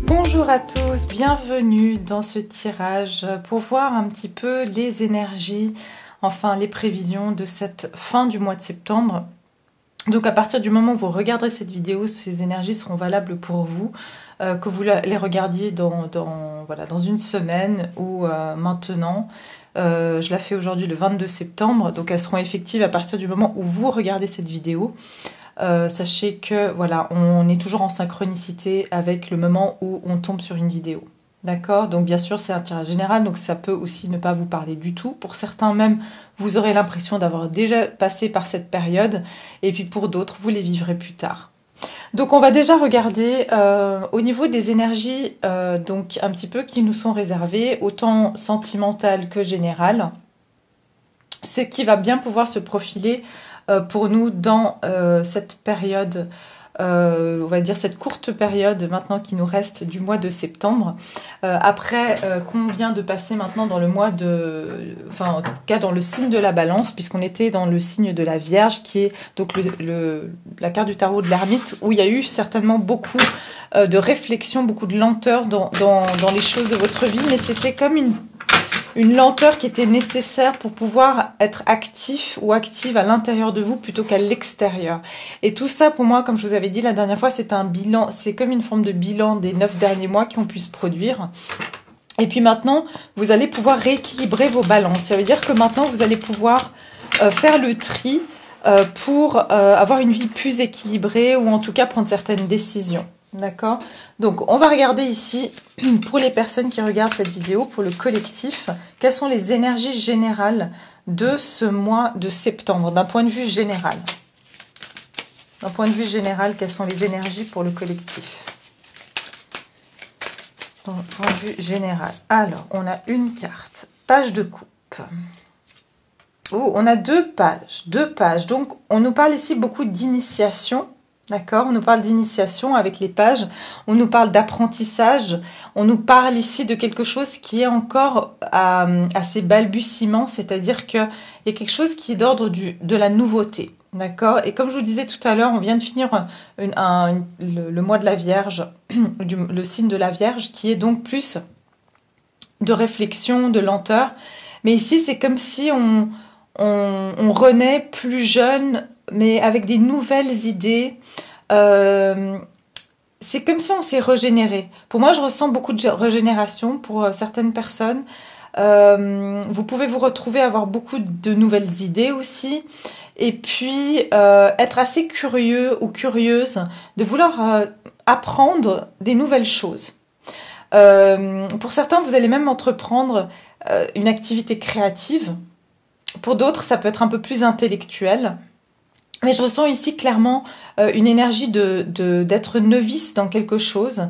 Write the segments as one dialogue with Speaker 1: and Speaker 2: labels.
Speaker 1: Bonjour à tous, bienvenue dans ce tirage pour voir un petit peu les énergies, enfin les prévisions de cette fin du mois de septembre. Donc à partir du moment où vous regarderez cette vidéo, ces énergies seront valables pour vous, que vous les regardiez dans une semaine ou maintenant. Je la fais aujourd'hui le 22 septembre, donc elles seront effectives à partir du moment où vous regardez cette vidéo. Sachez que voilà, on est toujours en synchronicité avec le moment où on tombe sur une vidéo. D'accord? Donc bien sûr, c'est un tirage général, donc ça peut aussi ne pas vous parler du tout. Pour certains même, vous aurez l'impression d'avoir déjà passé par cette période, et puis pour d'autres, vous les vivrez plus tard. Donc on va déjà regarder au niveau des énergies, donc un petit peu qui nous sont réservées, autant sentimentales que générales, ce qui va bien pouvoir se profiler pour nous dans cette période, on va dire cette courte période maintenant qui nous reste du mois de septembre, après qu'on vient de passer maintenant dans le mois de, enfin en tout cas dans le signe de la Balance, puisqu'on était dans le signe de la Vierge, qui est donc la carte du tarot de l'ermite, où il y a eu certainement beaucoup de réflexion, beaucoup de lenteur dans les choses de votre vie, mais c'était comme une lenteur qui était nécessaire pour pouvoir être actif ou active à l'intérieur de vous plutôt qu'à l'extérieur. Et tout ça, pour moi, comme je vous avais dit la dernière fois, c'est un bilan, c'est comme une forme de bilan des 9 derniers mois qui ont pu se produire. Et puis maintenant, vous allez pouvoir rééquilibrer vos balances. Ça veut dire que maintenant, vous allez pouvoir faire le tri pour avoir une vie plus équilibrée ou en tout cas prendre certaines décisions. D'accord? Donc, on va regarder ici, pour les personnes qui regardent cette vidéo, pour le collectif, quelles sont les énergies générales de ce mois de septembre, d'un point de vue général. D'un point de vue général, quelles sont les énergies pour le collectif? D'un point de vue général. Alors, on a une carte, page de coupe. Oh, on a deux pages. Donc, on nous parle ici beaucoup d'initiation. D'accord, on nous parle d'initiation avec les pages, on nous parle d'apprentissage, on nous parle ici de quelque chose qui est encore à ses balbutiements, c'est-à-dire qu'il y a quelque chose qui est d'ordre de la nouveauté. D'accord, et comme je vous disais tout à l'heure, on vient de finir le mois de la Vierge, le signe de la Vierge, qui est donc plus de réflexion, de lenteur. Mais ici, c'est comme si on renaît plus jeune, mais avec des nouvelles idées. C'est comme si on s'est régénéré. Pour moi, je ressens beaucoup de régénération pour certaines personnes. Vous pouvez vous retrouver à avoir beaucoup de nouvelles idées aussi. Et puis, être assez curieux ou curieuse de vouloir apprendre des nouvelles choses. Pour certains, vous allez même entreprendre une activité créative. Pour d'autres, ça peut être un peu plus intellectuel. Mais je ressens ici clairement une énergie d'être novice dans quelque chose.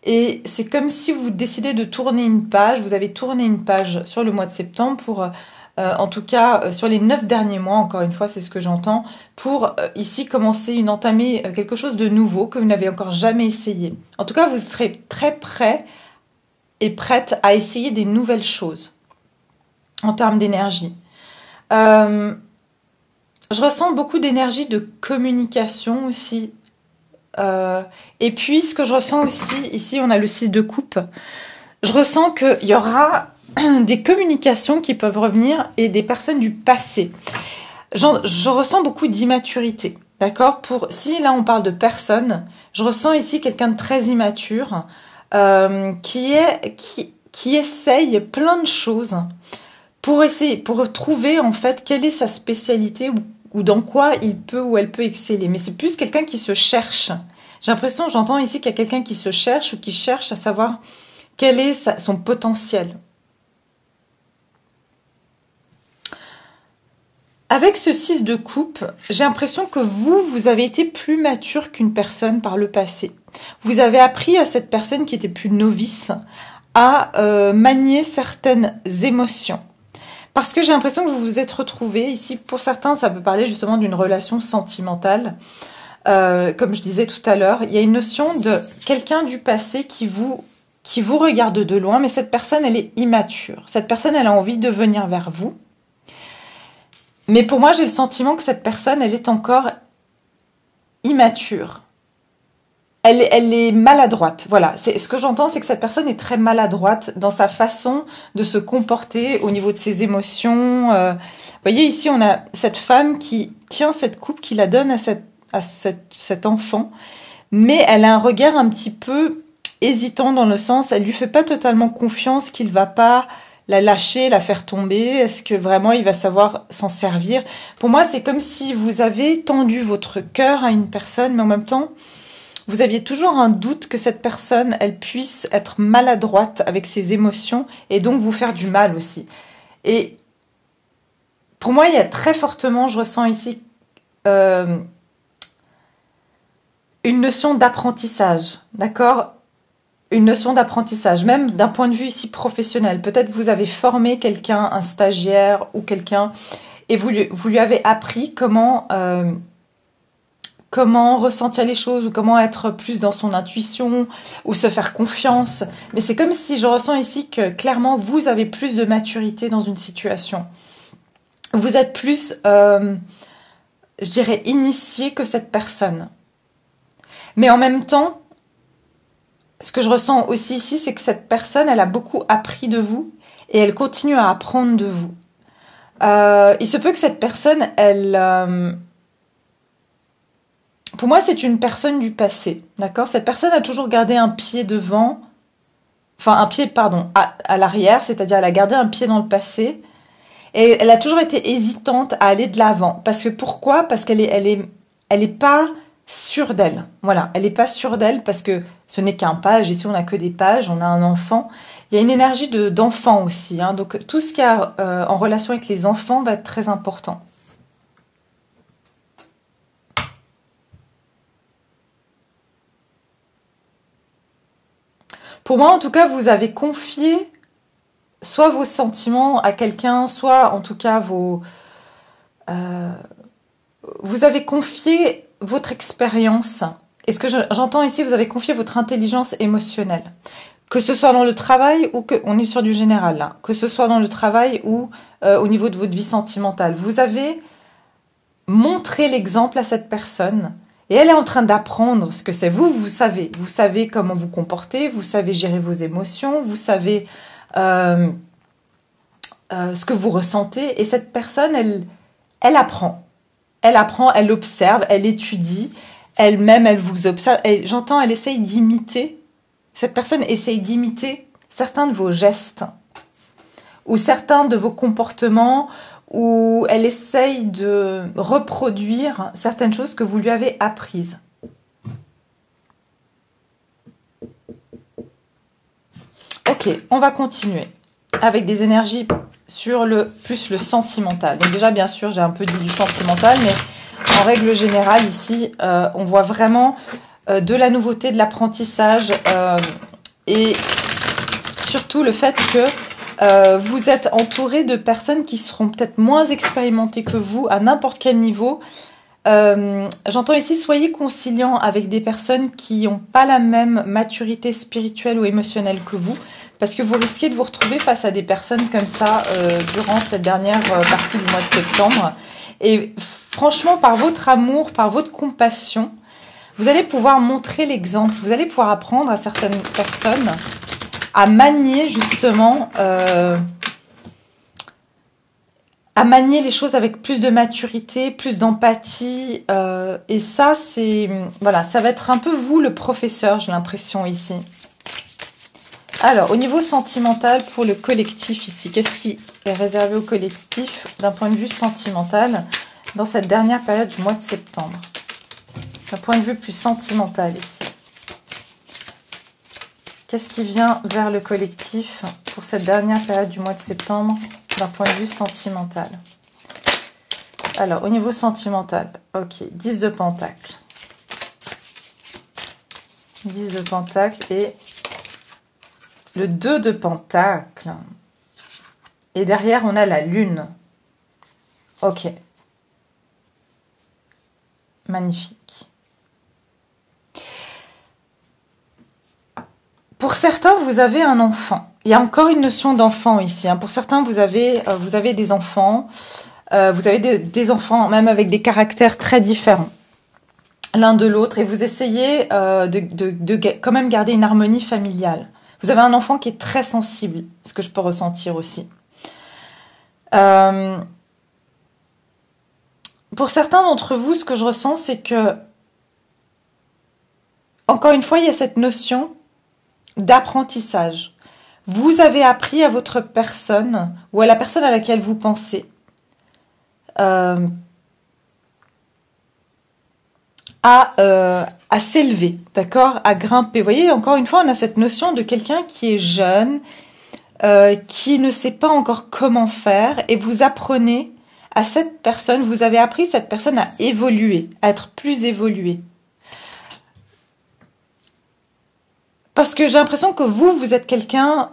Speaker 1: Et c'est comme si vous décidez de tourner une page. Vous avez tourné une page sur le mois de septembre pour, en tout cas, sur les 9 derniers mois, encore une fois, c'est ce que j'entends, pour ici entamer quelque chose de nouveau que vous n'avez encore jamais essayé. En tout cas, vous serez très prêt et prête à essayer des nouvelles choses en termes d'énergie. Je ressens beaucoup d'énergie de communication aussi. Et puis, ce que je ressens aussi, ici, on a le 6 de coupe. Je ressens qu'il y aura des communications qui peuvent revenir et des personnes du passé. Je ressens beaucoup d'immaturité. D'accord? Si là, on parle de personnes, je ressens ici quelqu'un de très immature qui essaye plein de choses pour trouver en fait quelle est sa spécialité ou dans quoi il peut ou elle peut exceller. Mais c'est plus quelqu'un qui se cherche. J'ai l'impression, j'entends ici qu'il y a quelqu'un qui se cherche ou qui cherche à savoir quel est son potentiel. Avec ce 6 de coupe, j'ai l'impression que vous avez été plus mature qu'une personne par le passé. Vous avez appris à cette personne qui était plus novice à manier certaines émotions. Parce que j'ai l'impression que vous vous êtes retrouvés ici. Pour certains, ça peut parler justement d'une relation sentimentale. Comme je disais tout à l'heure, il y a une notion de quelqu'un du passé qui vous regarde de loin, mais cette personne, elle est immature. Cette personne, elle a envie de venir vers vous. Mais pour moi, j'ai le sentiment que cette personne, elle est encore immature. Elle est maladroite. Voilà, ce que j'entends, c'est que cette personne est très maladroite dans sa façon de se comporter au niveau de ses émotions. Vous voyez, ici, on a cette femme qui tient cette coupe, qui la donne à cet enfant, mais elle a un regard un petit peu hésitant dans le sens, elle lui fait pas totalement confiance qu'il va pas la lâcher, la faire tomber. Est-ce que vraiment il va savoir s'en servir? Pour moi, c'est comme si vous avez tendu votre cœur à une personne, mais en même temps, vous aviez toujours un doute que cette personne, elle puisse être maladroite avec ses émotions et donc vous faire du mal aussi. Et pour moi, il y a très fortement, je ressens ici, une notion d'apprentissage, d'accord? Une notion d'apprentissage, même d'un point de vue ici professionnel. Peut-être vous avez formé quelqu'un, un stagiaire ou quelqu'un, et vous lui avez appris comment ressentir les choses ou comment être plus dans son intuition ou se faire confiance. Mais c'est comme si je ressens ici que clairement vous avez plus de maturité dans une situation. Vous êtes plus, je dirais, initié que cette personne. Mais en même temps, ce que je ressens aussi ici, c'est que cette personne, elle a beaucoup appris de vous et elle continue à apprendre de vous. Il se peut que cette personne, pour moi, c'est une personne du passé, d'accord? Cette personne a toujours gardé un pied devant, enfin un pied, pardon, à l'arrière, c'est-à-dire elle a gardé un pied dans le passé et elle a toujours été hésitante à aller de l'avant. Parce que pourquoi? Parce qu'elle est pas sûre d'elle. Voilà, elle n'est pas sûre d'elle parce que ce n'est qu'un page. Ici, on n'a que des pages, on a un enfant. Il y a une énergie d'enfant aussi. Hein, donc, tout ce qui a en relation avec les enfants va être très important. Pour moi, en tout cas, vous avez confié soit vos sentiments à quelqu'un, soit en tout cas vous avez confié votre expérience. Et ce que j'entends ici, vous avez confié votre intelligence émotionnelle. Que ce soit dans le travail ou on est sur du général là. Que ce soit dans le travail ou au niveau de votre vie sentimentale. Vous avez montré l'exemple à cette personne. Et elle est en train d'apprendre ce que c'est. Vous savez. Vous savez comment vous comporter. Vous savez gérer vos émotions. Vous savez ce que vous ressentez. Et cette personne, elle apprend. Elle apprend, elle observe, elle étudie. Elle-même, elle vous observe. J'entends, elle essaye d'imiter. Cette personne essaye d'imiter certains de vos gestes ou certains de vos comportements, où elle essaye de reproduire certaines choses que vous lui avez apprises. Ok, on va continuer avec des énergies sur plus le sentimental. Donc déjà, bien sûr, j'ai un peu dit du sentimental, mais en règle générale, ici, on voit vraiment de la nouveauté, de l'apprentissage et surtout le fait que vous êtes entouré de personnes qui seront peut-être moins expérimentées que vous à n'importe quel niveau. J'entends ici, soyez conciliant avec des personnes qui n'ont pas la même maturité spirituelle ou émotionnelle que vous, parce que vous risquez de vous retrouver face à des personnes comme ça durant cette dernière partie du mois de septembre. Et franchement, par votre amour, par votre compassion, vous allez pouvoir montrer l'exemple, vous allez pouvoir apprendre à certaines personnes à manier justement, à manier les choses avec plus de maturité, plus d'empathie. Et ça, voilà, ça va être un peu vous le professeur, j'ai l'impression ici. Alors, au niveau sentimental pour le collectif ici, qu'est-ce qui est réservé au collectif d'un point de vue sentimental dans cette dernière période du mois de septembre? D'un point de vue plus sentimental ici. Qu'est-ce qui vient vers le collectif pour cette dernière période du mois de septembre d'un point de vue sentimental? Alors, au niveau sentimental, ok, 10 de Pentacle. 10 de Pentacle et Le 2 de Pentacle. Et derrière, on a la Lune. Ok. Magnifique. Pour certains, vous avez un enfant. Il y a encore une notion d'enfant ici. Pour certains, vous avez des enfants. Vous avez des enfants même avec des caractères très différents l'un de l'autre. Et vous essayez de quand même garder une harmonie familiale. Vous avez un enfant qui est très sensible, ce que je peux ressentir aussi. Pour certains d'entre vous, ce que je ressens, c'est que, encore une fois, il y a cette notion d'apprentissage. Vous avez appris à votre personne, ou à la personne à laquelle vous pensez, à s'élever, d'accord, à grimper. Vous voyez, encore une fois, on a cette notion de quelqu'un qui est jeune, qui ne sait pas encore comment faire, et vous apprenez à cette personne, vous avez appris cette personne à évoluer, à être plus évoluée. Parce que j'ai l'impression que vous êtes quelqu'un,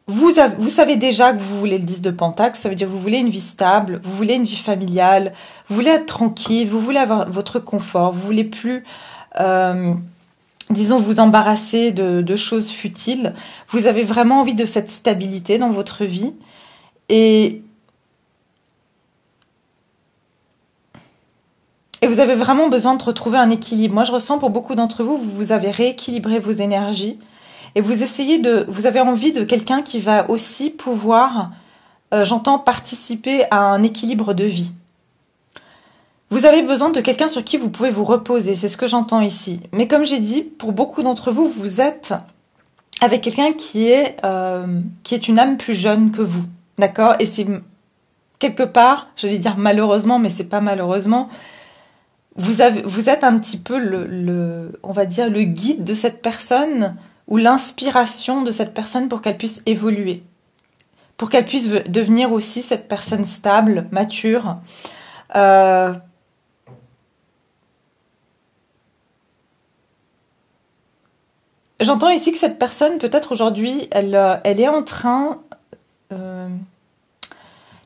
Speaker 1: vous savez déjà que vous voulez le 10 de Pentacle, ça veut dire que vous voulez une vie stable, vous voulez une vie familiale, vous voulez être tranquille, vous voulez avoir votre confort, vous voulez plus, disons, vous embarrasser de choses futiles. Vous avez vraiment envie de cette stabilité dans votre vie. Et vous avez vraiment besoin de retrouver un équilibre. Moi, je ressens pour beaucoup d'entre vous, vous avez rééquilibré vos énergies. Et vous avez envie de quelqu'un qui va aussi pouvoir, j'entends, participer à un équilibre de vie. Vous avez besoin de quelqu'un sur qui vous pouvez vous reposer, c'est ce que j'entends ici. Mais comme j'ai dit, pour beaucoup d'entre vous, vous êtes avec quelqu'un qui est une âme plus jeune que vous, d'accord? Et c'est quelque part, je vais dire malheureusement, mais c'est pas malheureusement, vous êtes un petit peu on va dire, le guide de cette personne ou l'inspiration de cette personne pour qu'elle puisse évoluer, pour qu'elle puisse devenir aussi cette personne stable, mature. J'entends ici que cette personne, peut-être aujourd'hui, elle est en train... il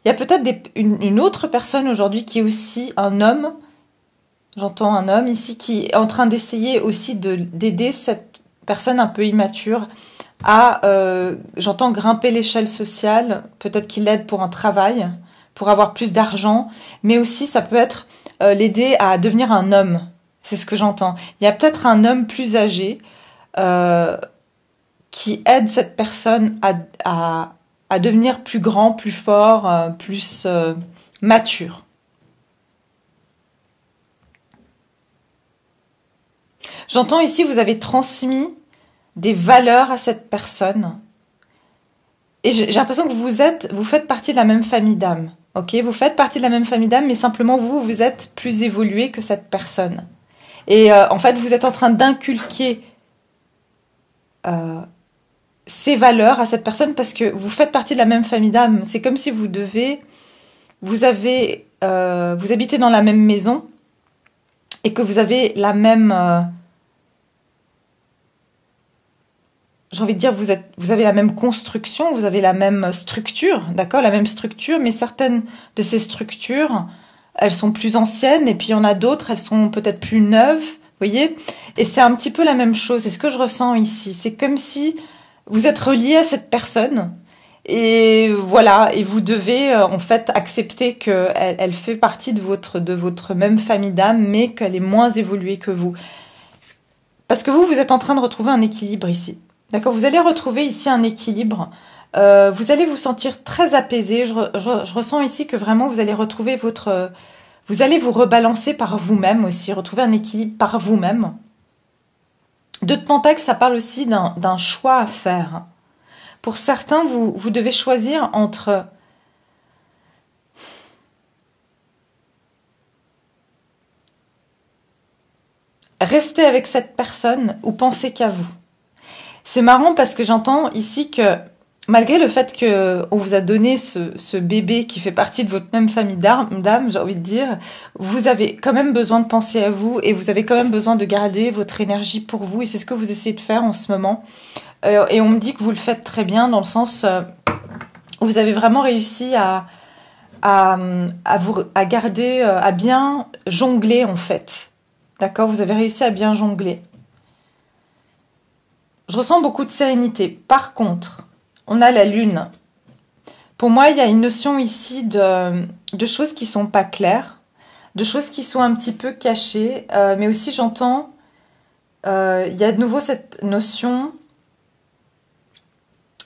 Speaker 1: y a peut-être une autre personne aujourd'hui qui est aussi un homme. J'entends un homme ici qui est en train d'essayer aussi d'aider cette personne un peu immature à, j'entends, grimper l'échelle sociale. Peut-être qu'il l'aide pour un travail, pour avoir plus d'argent. Mais aussi, ça peut être l'aider à devenir un homme. C'est ce que j'entends. Il y a peut-être un homme plus âgé qui aide cette personne à devenir plus grand, plus fort, plus mature. J'entends ici, vous avez transmis des valeurs à cette personne. Et j'ai l'impression que vous faites partie de la même famille d'âmes. Ok, vous faites partie de la même famille d'âmes, mais simplement vous êtes plus évolué que cette personne. Et en fait, vous êtes en train d'inculquer ces valeurs à cette personne parce que vous faites partie de la même famille d'âmes. C'est comme si vous habitez dans la même maison et que vous avez la même... j'ai envie de dire, vous avez la même construction, vous avez la même structure, d'accord, la même structure, mais certaines de ces structures, elles sont plus anciennes, et puis il y en a d'autres, elles sont peut-être plus neuves, vous voyez, et c'est un petit peu la même chose, c'est ce que je ressens ici, c'est comme si vous êtes relié à cette personne, et voilà, et vous devez en fait accepter qu'elle fait partie de votre même famille d'âme, mais qu'elle est moins évoluée que vous. Parce que vous êtes en train de retrouver un équilibre ici. D'accord, vous allez retrouver ici un équilibre. Vous allez vous sentir très apaisé. Je ressens ici que vraiment vous allez retrouver vous allez vous rebalancer par vous-même aussi, retrouver un équilibre par vous-même. Deux de Pentacle, ça parle aussi d'un choix à faire. Pour certains, vous devez choisir entre rester avec cette personne ou penser qu'à vous. C'est marrant parce que j'entends ici que malgré le fait qu'on vous a donné ce bébé qui fait partie de votre même famille d'âmes, j'ai envie de dire, vous avez quand même besoin de penser à vous et vous avez quand même besoin de garder votre énergie pour vous et c'est ce que vous essayez de faire en ce moment. Et on me dit que vous le faites très bien dans le sens où vous avez vraiment réussi à garder, à bien jongler en fait. D'accord? Vous avez réussi à bien jongler. Je ressens beaucoup de sérénité. Par contre, on a la lune. Pour moi, il y a une notion ici de choses qui sont pas claires, de choses qui sont un petit peu cachées, mais aussi j'entends, il y a de nouveau cette notion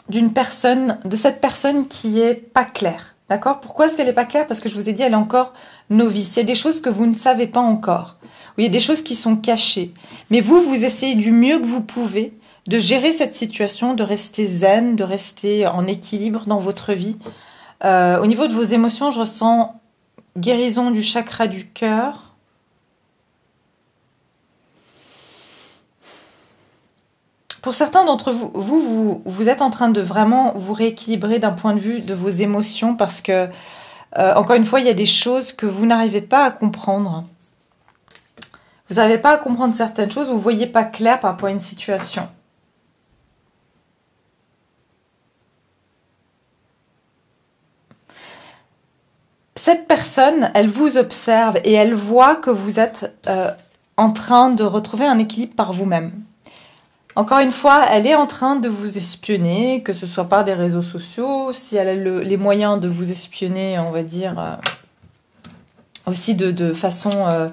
Speaker 1: de cette personne qui est pas claire. D'accord? Pourquoi est-ce qu'elle est pas claire? Parce que je vous ai dit, elle est encore novice. Il y a des choses que vous ne savez pas encore. Il y a des choses qui sont cachées. Mais vous essayez du mieux que vous pouvez de gérer cette situation, de rester zen, de rester en équilibre dans votre vie. Au niveau de vos émotions, je ressens guérison du chakra du cœur. Pour certains d'entre vous, vous êtes en train de vraiment vous rééquilibrer d'un point de vue de vos émotions parce que, encore une fois, il y a des choses que vous n'arrivez pas à comprendre. Vous n'arrivez pas à comprendre certaines choses, vous ne voyez pas clair par rapport à une situation. Cette personne, elle vous observe et elle voit que vous êtes en train de retrouver un équilibre par vous-même. Encore une fois, elle est en train de vous espionner, que ce soit par des réseaux sociaux, si elle a les moyens de vous espionner, on va dire, aussi de façon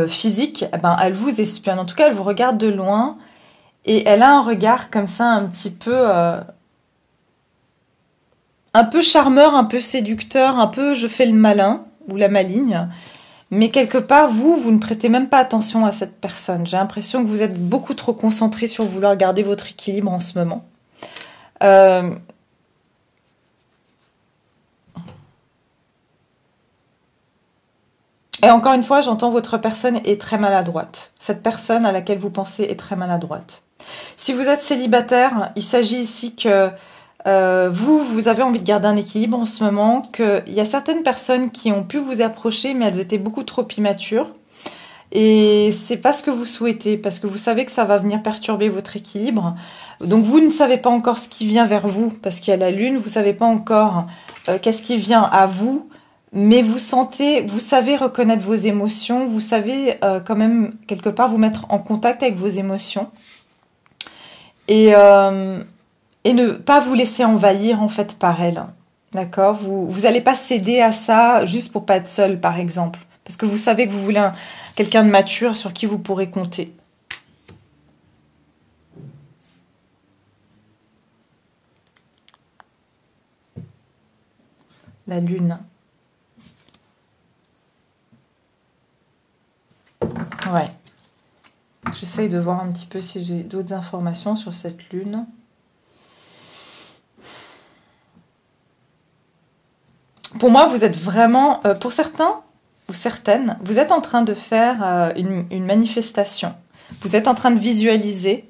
Speaker 1: physique, eh ben, elle vous espionne. En tout cas, elle vous regarde de loin et elle a un regard comme ça un petit peu charmeur, un peu séducteur, un peu je fais le malin ou la maligne. Mais quelque part, vous ne prêtez même pas attention à cette personne. J'ai l'impression que vous êtes beaucoup trop concentré sur vouloir garder votre équilibre en ce moment. Et encore une fois, j'entends votre personne est très maladroite. Cette personne à laquelle vous pensez est très maladroite. Si vous êtes célibataire, il s'agit ici que vous avez envie de garder un équilibre en ce moment, qu'il y a certaines personnes qui ont pu vous approcher, mais elles étaient beaucoup trop immatures. Et c'est pas ce que vous souhaitez, parce que vous savez que ça va venir perturber votre équilibre. Donc vous ne savez pas encore ce qui vient vers vous, parce qu'il y a la lune, vous savez pas encore qu'est-ce qui vient à vous, mais vous savez reconnaître vos émotions, vous savez quand même quelque part vous mettre en contact avec vos émotions. Et ne pas vous laisser envahir en fait par elle. D'accord? Vous allez pas céder à ça juste pour pas être seul, par exemple. Parce que vous savez que vous voulez quelqu'un de mature sur qui vous pourrez compter. La lune. Ouais. J'essaye de voir un petit peu si j'ai d'autres informations sur cette lune. Pour moi, vous êtes vraiment, pour certains ou certaines, vous êtes en train de faire une manifestation. Vous êtes en train de visualiser.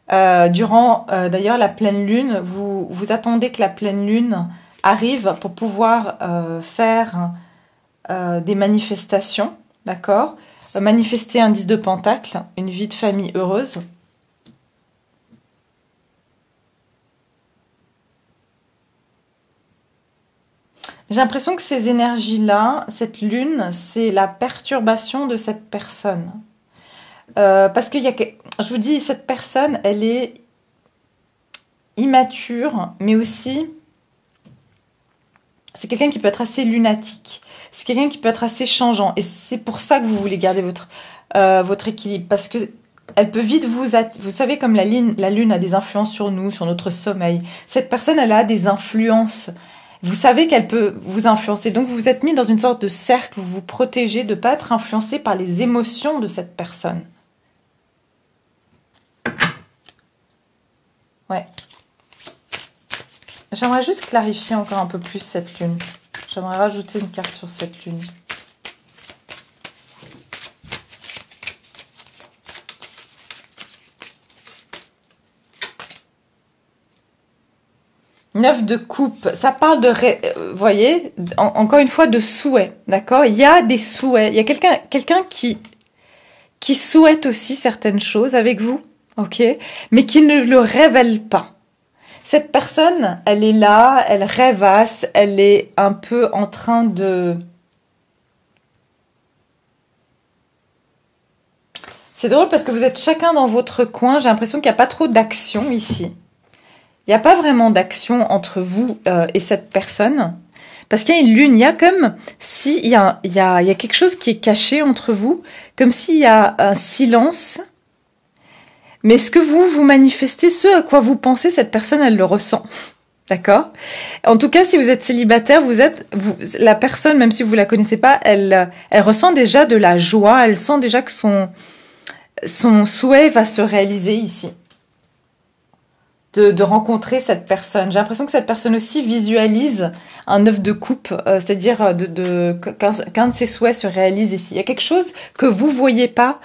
Speaker 1: Durant d'ailleurs la pleine lune, vous attendez que la pleine lune arrive pour pouvoir faire des manifestations, d'accord? Manifester un 10 de pentacle, une vie de famille heureuse. J'ai l'impression que ces énergies-là, cette lune, c'est la perturbation de cette personne. Parce que je vous dis, cette personne, elle est immature, mais aussi, c'est quelqu'un qui peut être assez lunatique. C'est quelqu'un qui peut être assez changeant. Et c'est pour ça que vous voulez garder votre équilibre. Parce que elle peut vite vous savez, comme la lune a des influences sur nous, sur notre sommeil. Cette personne, elle a des influences. Vous savez qu'elle peut vous influencer. Donc, vous vous êtes mis dans une sorte de cercle où vous vous protégez de ne pas être influencé par les émotions de cette personne. Ouais. J'aimerais juste clarifier encore un peu plus cette lune. J'aimerais rajouter une carte sur cette lune. Neuf de coupe, ça parle de, vous voyez, encore une fois, de souhait, d'accord? Il y a des souhaits, il y a quelqu'un qui souhaite aussi certaines choses avec vous. ok, mais qui ne le révèle pas. Cette personne, elle est là, elle rêvasse, elle est un peu en train de... C'est drôle parce que vous êtes chacun dans votre coin. J'ai l'impression qu'il n'y a pas trop d'action ici. Il n'y a pas vraiment d'action entre vous et cette personne. Parce qu'il y a une lune, il y a comme s'il y a quelque chose qui est caché entre vous, comme s'il y a un silence. Mais ce que vous manifestez, ce à quoi vous pensez, cette personne, elle le ressent. D'accord? En tout cas, si vous êtes célibataire, la personne, même si vous la connaissez pas, elle ressent déjà de la joie, elle sent déjà que son souhait va se réaliser ici. De rencontrer cette personne. J'ai l'impression que cette personne aussi visualise un œuf de coupe, c'est-à-dire qu'un de ses souhaits se réalise ici. Il y a quelque chose que vous voyez pas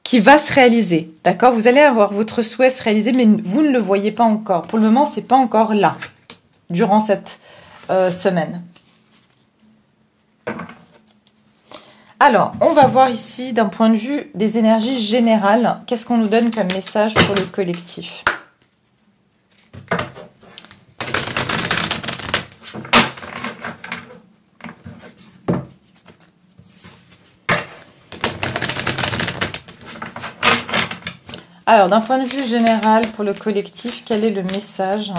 Speaker 1: qui va se réaliser, d'accord? Vous allez avoir votre souhait se réaliser, mais vous ne le voyez pas encore. Pour le moment, c'est pas encore là, durant cette semaine. Alors, on va voir ici, d'un point de vue des énergies générales, qu'est-ce qu'on nous donne comme message pour le collectif? Alors, d'un point de vue général pour le collectif, quel est le message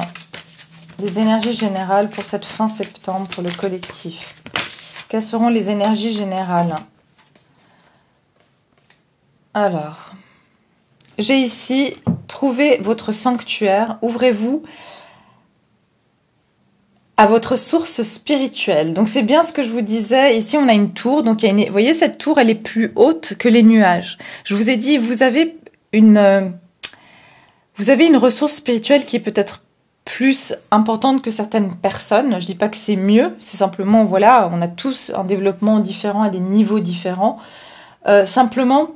Speaker 1: des énergies générales pour cette fin septembre pour le collectif? Quelles seront les énergies générales? Alors, j'ai ici trouvé votre sanctuaire. Ouvrez-vous à votre source spirituelle. Donc, c'est bien ce que je vous disais. Ici, on a une tour. Donc, vous voyez, cette tour, elle est plus haute que les nuages. Je vous ai dit, vous avez une ressource spirituelle qui est peut-être plus importante que certaines personnes. Je dis pas que c'est mieux, c'est simplement, voilà, on a tous un développement différent à des niveaux différents. Simplement,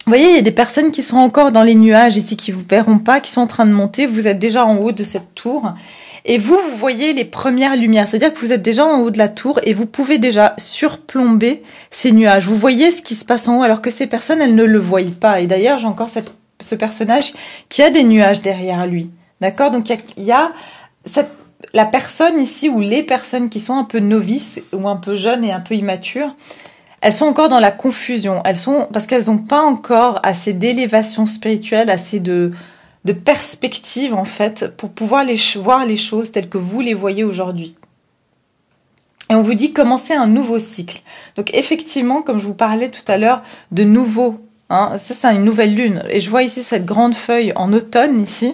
Speaker 1: vous voyez, il y a des personnes qui sont encore dans les nuages ici, qui vous verront pas, qui sont en train de monter. Vous êtes déjà en haut de cette tour. Et vous voyez les premières lumières. C'est-à-dire que vous êtes déjà en haut de la tour et vous pouvez déjà surplomber ces nuages. Vous voyez ce qui se passe en haut alors que ces personnes, elles ne le voient pas. Et d'ailleurs, j'ai encore ce personnage qui a des nuages derrière lui. D'accord? Donc, il y a la personne ici ou les personnes qui sont un peu novices ou un peu jeunes et un peu immatures, elles sont encore dans la confusion. Parce qu'elles n'ont pas encore assez d'élévation spirituelle, assez de perspective, en fait, pour pouvoir voir les choses telles que vous les voyez aujourd'hui. Et on vous dit commencer un nouveau cycle. Donc, effectivement, comme je vous parlais tout à l'heure, de nouveau, ça, c'est une nouvelle lune. Et je vois ici cette grande feuille en automne, ici.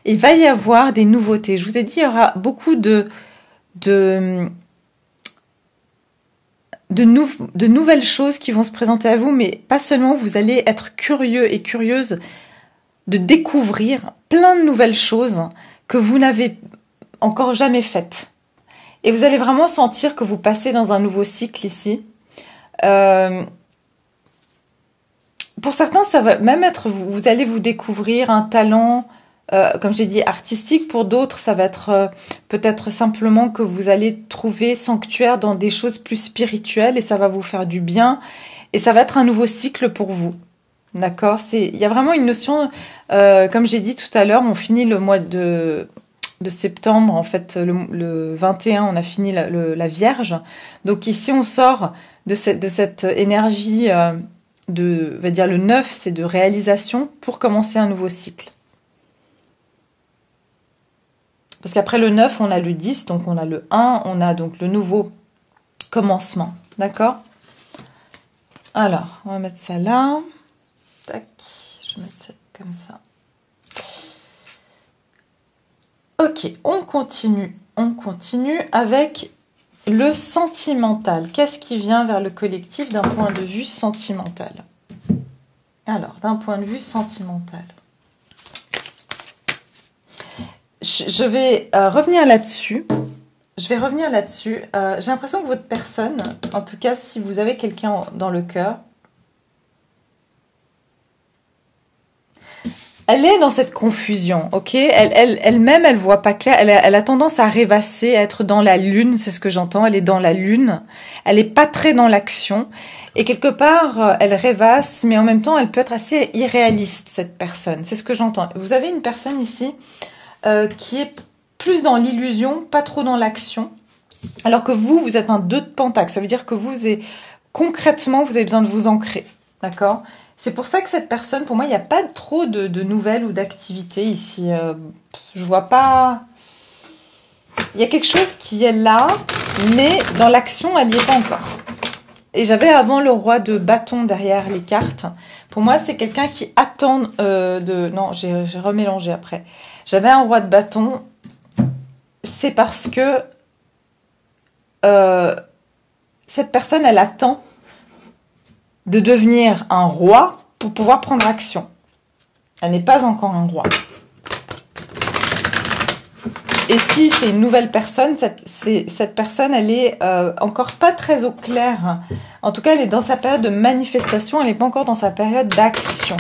Speaker 1: Il va y avoir des nouveautés. Je vous ai dit, il y aura beaucoup de nouvelles choses qui vont se présenter à vous, mais pas seulement, vous allez être curieux et curieuse de découvrir plein de nouvelles choses que vous n'avez encore jamais faites. Et vous allez vraiment sentir que vous passez dans un nouveau cycle ici. Pour certains, ça va même être, vous allez vous découvrir un talent, comme j'ai dit, artistique. Pour d'autres, ça va être peut-être simplement que vous allez trouver sanctuaire dans des choses plus spirituelles et ça va vous faire du bien. Et ça va être un nouveau cycle pour vous. D'accord? Il y a vraiment une notion, comme j'ai dit tout à l'heure, on finit le mois de septembre, en fait, le 21, on a fini la Vierge. Donc ici, on sort de cette énergie on va dire le 9, c'est de réalisation pour commencer un nouveau cycle. Parce qu'après le 9, on a le 10, donc on a le 1, on a donc le nouveau commencement. D'accord? Alors, on va mettre ça là. Tac, je vais mettre ça comme ça. Ok, on continue avec le sentimental. Qu'est-ce qui vient vers le collectif d'un point de vue sentimental? Alors, d'un point de vue sentimental. Je vais revenir là-dessus. J'ai l'impression que votre personne, en tout cas, si vous avez quelqu'un dans le cœur, elle est dans cette confusion, ok? Elle-même, elle voit pas clair. Elle a tendance à rêvasser, à être dans la lune, c'est ce que j'entends. Elle est dans la lune. Elle est pas très dans l'action. Et quelque part, elle rêvasse, mais en même temps, elle peut être assez irréaliste, cette personne. C'est ce que j'entends. Vous avez une personne ici qui est plus dans l'illusion, pas trop dans l'action. Alors que vous, vous êtes un 2 de pentacle. Ça veut dire que concrètement, vous avez besoin de vous ancrer. D'accord? C'est pour ça que cette personne, pour moi, il n'y a pas trop de nouvelles ou d'activités ici. Je vois pas... Il y a quelque chose qui est là, mais dans l'action, elle n'y est pas encore. Et j'avais avant le roi de bâton derrière les cartes. Pour moi, c'est quelqu'un qui attend Non, j'ai remélangé après. J'avais un roi de bâton. C'est parce que cette personne, elle attend de devenir un roi pour pouvoir prendre action. Elle n'est pas encore un roi. Et si c'est une nouvelle personne, cette personne, elle est encore pas très au clair. En tout cas, elle est dans sa période de manifestation, elle n'est pas encore dans sa période d'action.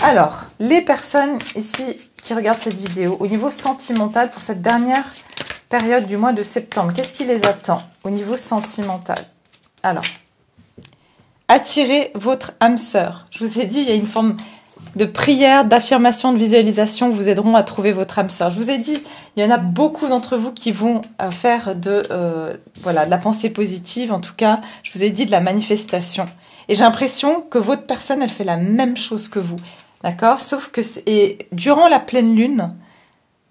Speaker 1: Alors, les personnes ici qui regardent cette vidéo, au niveau sentimental, pour cette dernière période du mois de septembre, qu'est-ce qui les attend au niveau sentimental? Alors, attirez votre âme sœur. Je vous ai dit, il y a une forme de prière, d'affirmation, de visualisation vous aideront à trouver votre âme sœur. Je vous ai dit, il y en a beaucoup d'entre vous qui vont faire de la pensée positive. En tout cas, je vous ai dit de la manifestation. Et j'ai l'impression que votre personne, elle fait la même chose que vous. D'accord? Sauf que durant la pleine lune,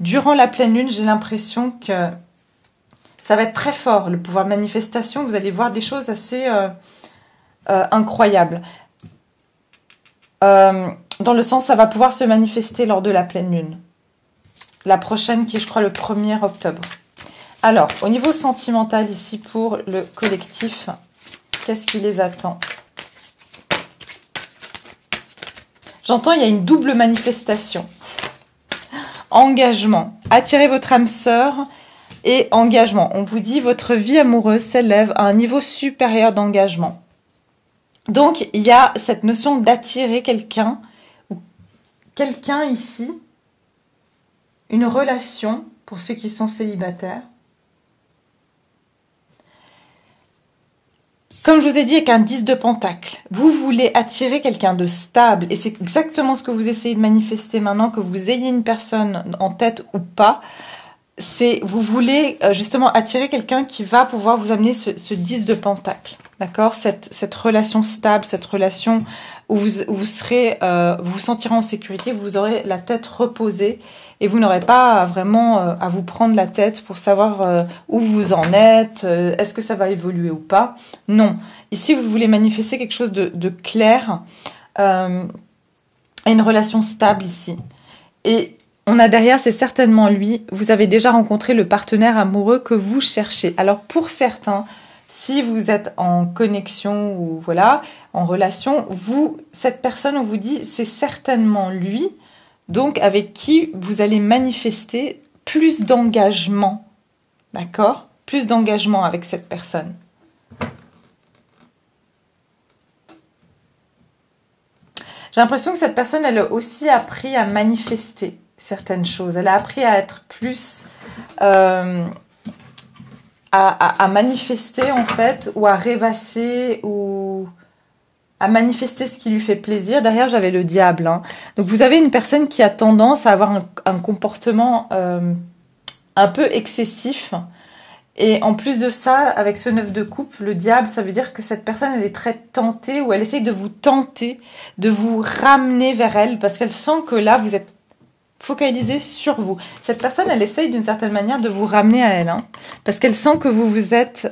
Speaker 1: j'ai l'impression que ça va être très fort, le pouvoir de manifestation. Vous allez voir des choses assez incroyables. Dans le sens, ça va pouvoir se manifester lors de la pleine lune. La prochaine qui est, je crois, le 1er octobre. Alors, au niveau sentimental, ici, pour le collectif, qu'est-ce qui les attend? J'entends, il y a une double manifestation. Engagement. Attirez votre âme sœur et engagement. On vous dit, votre vie amoureuse s'élève à un niveau supérieur d'engagement. Donc, il y a cette notion d'attirer quelqu'un, ou quelqu'un ici, une relation, pour ceux qui sont célibataires. Comme je vous ai dit, avec un 10 de pentacle, vous voulez attirer quelqu'un de stable, et c'est exactement ce que vous essayez de manifester maintenant, que vous ayez une personne en tête ou pas. Vous voulez justement attirer quelqu'un qui va pouvoir vous amener ce 10 de pentacle. D'accord, cette relation stable, cette relation où vous serez, vous vous sentirez en sécurité, vous aurez la tête reposée et vous n'aurez pas vraiment à vous prendre la tête pour savoir où vous en êtes, est-ce que ça va évoluer ou pas. Non, ici vous voulez manifester quelque chose de clair, une relation stable ici. Et on a derrière, c'est certainement lui, vous avez déjà rencontré le partenaire amoureux que vous cherchez. Alors pour certains, si vous êtes en connexion ou voilà, en relation, cette personne, on vous dit, c'est certainement lui, donc avec qui vous allez manifester plus d'engagement, d'accord? Plus d'engagement avec cette personne. J'ai l'impression que cette personne, elle a aussi appris à manifester certaines choses. Elle a appris à être plus... à manifester en fait, ou à rêvasser, ou à manifester ce qui lui fait plaisir. Derrière, j'avais le diable. Hein. Donc, vous avez une personne qui a tendance à avoir un comportement un peu excessif. Et en plus de ça, avec ce 9 de coupe, le diable, ça veut dire que cette personne, elle est très tentée, ou elle essaye de vous tenter, de vous ramener vers elle, parce qu'elle sent que là, vous êtes focalisé sur vous. Cette personne, elle essaye d'une certaine manière de vous ramener à elle, hein, parce qu'elle sent que vous êtes...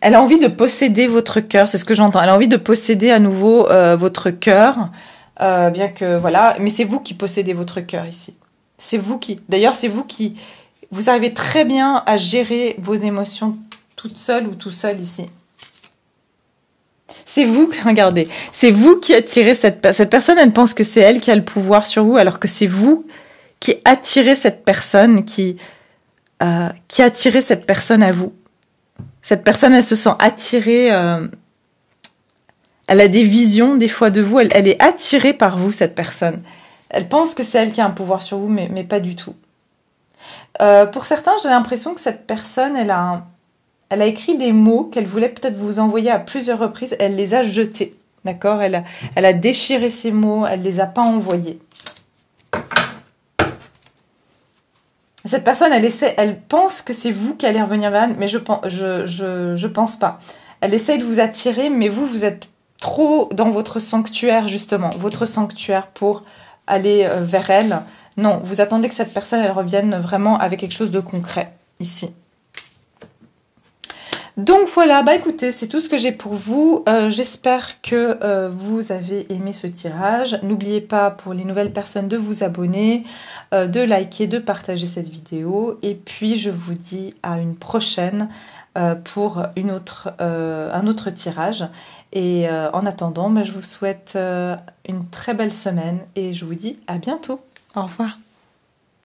Speaker 1: elle a envie de posséder votre cœur, c'est ce que j'entends. Elle a envie de posséder à nouveau votre cœur, bien que, voilà, mais c'est vous qui possédez votre cœur ici. C'est vous qui... D'ailleurs, c'est vous qui... Vous arrivez très bien à gérer vos émotions toute seule ou tout seul ici. C'est vous, regardez, c'est vous qui attirez cette personne, elle pense que c'est elle qui a le pouvoir sur vous, alors que c'est vous qui attirez cette personne, qui attirez cette personne à vous. Cette personne, elle se sent attirée, elle a des visions des fois de vous, elle est attirée par vous, cette personne. Elle pense que c'est elle qui a un pouvoir sur vous, mais pas du tout. Pour certains, j'ai l'impression que cette personne, elle a écrit des mots qu'elle voulait peut-être vous envoyer à plusieurs reprises. Elle les a jetés, d'accord? Elle a déchiré ces mots, elle les a pas envoyés. Cette personne, elle pense que c'est vous qui allez revenir vers elle, mais je pense pas. Elle essaye de vous attirer, mais vous êtes trop dans votre sanctuaire, justement. Votre sanctuaire pour aller vers elle. Non, vous attendez que cette personne, elle revienne vraiment avec quelque chose de concret, ici. Donc voilà, bah écoutez, c'est tout ce que j'ai pour vous. J'espère que vous avez aimé ce tirage. N'oubliez pas pour les nouvelles personnes de vous abonner, de liker, de partager cette vidéo. Et puis je vous dis à une prochaine pour un autre tirage. Et en attendant, bah, je vous souhaite une très belle semaine et je vous dis à bientôt. Au revoir.